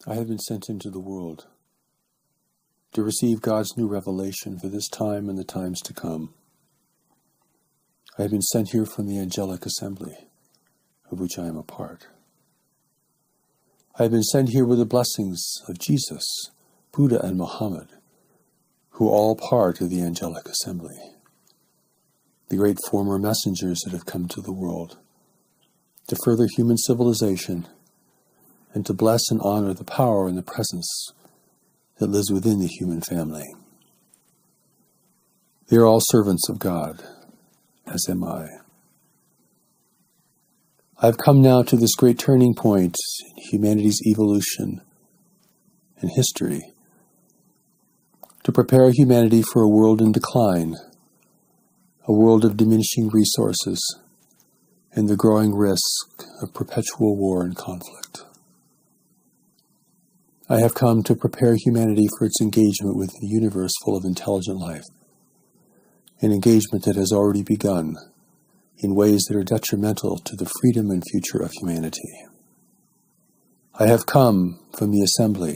I have been sent into the world to receive God's new revelation for this time and the times to come. I have been sent here from the angelic assembly, of which I am a part. I have been sent here with the blessings of Jesus, Buddha, and Muhammad, who are all part of the angelic assembly, the great former messengers that have come to the world, to further human civilization, and to bless and honor the power and the presence that lives within the human family. They are all servants of God, as am I. I have come now to this great turning point in humanity's evolution and history, to prepare humanity for a world in decline, a world of diminishing resources, and the growing risk of perpetual war and conflict. I have come to prepare humanity for its engagement with the universe full of intelligent life, an engagement that has already begun in ways that are detrimental to the freedom and future of humanity. I have come from the assembly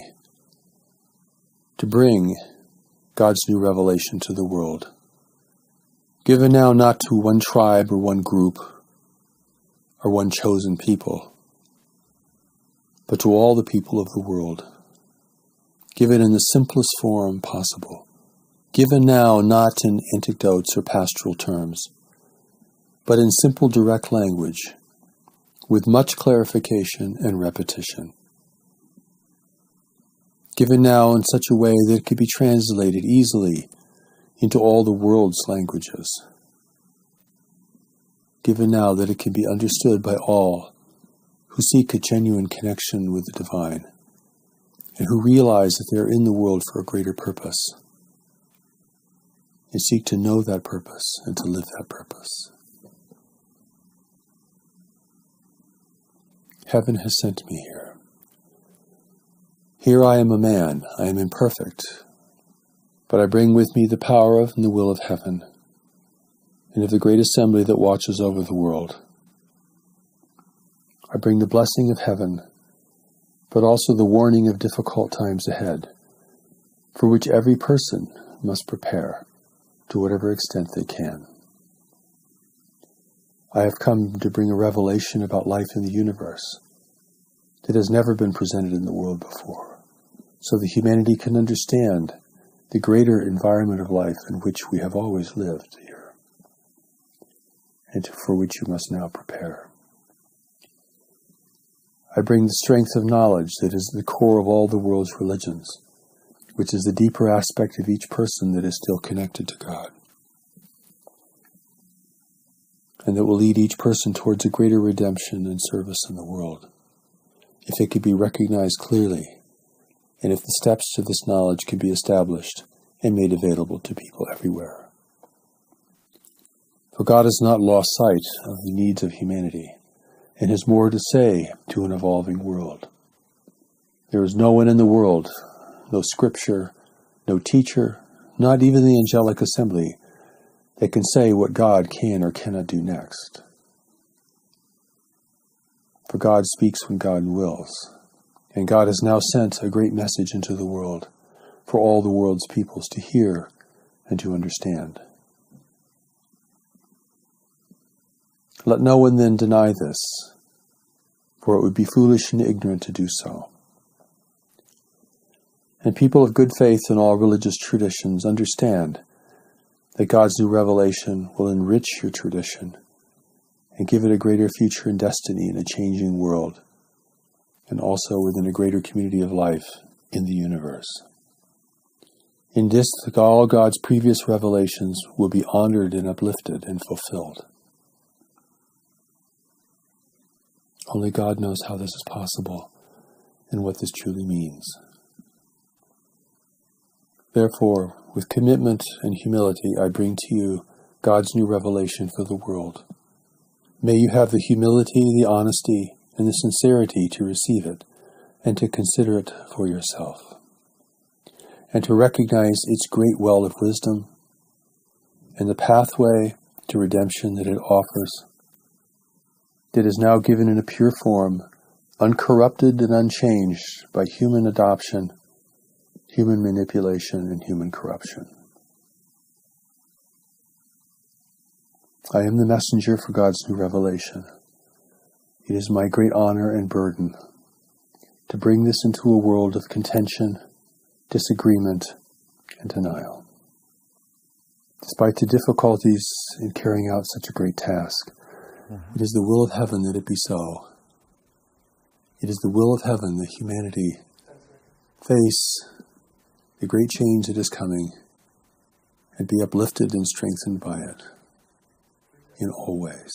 to bring God's new revelation to the world, given now not to one tribe or one group or one chosen people, but to all the people of the world, given in the simplest form possible, given now not in anecdotes or pastoral terms, but in simple direct language, with much clarification and repetition. Given now in such a way that it could be translated easily into all the world's languages. Given now that it can be understood by all who seek a genuine connection with the divine, and who realize that they are in the world for a greater purpose, and seek to know that purpose and to live that purpose. Heaven has sent me here. Here I am a man, I am imperfect, but I bring with me the power of and the will of heaven, and of the great assembly that watches over the world. I bring the blessing of heaven, but also the warning of difficult times ahead, for which every person must prepare to whatever extent they can. I have come to bring a revelation about life in the universe that has never been presented in the world before, so that humanity can understand the greater environment of life in which we have always lived here, and for which you must now prepare. I bring the strength of knowledge that is the core of all the world's religions, which is the deeper aspect of each person that is still connected to God, and that will lead each person towards a greater redemption and service in the world, if it could be recognized clearly, and if the steps to this knowledge can be established and made available to people everywhere. For God has not lost sight of the needs of humanity, and has more to say to an evolving world. There is no one in the world, no scripture, no teacher, not even the angelic assembly, that can say what God can or cannot do next. For God speaks when God wills, and God has now sent a great message into the world for all the world's peoples to hear and to understand. Let no one then deny this, for it would be foolish and ignorant to do so. And people of good faith in all religious traditions understand that God's new revelation will enrich your tradition and give it a greater future and destiny in a changing world, and also within a greater community of life in the universe. In this, all God's previous revelations will be honored and uplifted and fulfilled. Only God knows how this is possible and what this truly means. Therefore, with commitment and humility, I bring to you God's new revelation for the world. May you have the humility, the honesty, and the sincerity to receive it and to consider it for yourself, and to recognize its great well of wisdom and the pathway to redemption that it offers, that is now given in a pure form uncorrupted and unchanged by human adoption, human manipulation, and human corruption. I am the messenger for God's new revelation. It is my great honor and burden to bring this into a world of contention, disagreement, and denial. Despite the difficulties in carrying out such a great task, it is the will of heaven that it be so. It is the will of heaven that humanity face the great change that is coming and be uplifted and strengthened by it in all ways.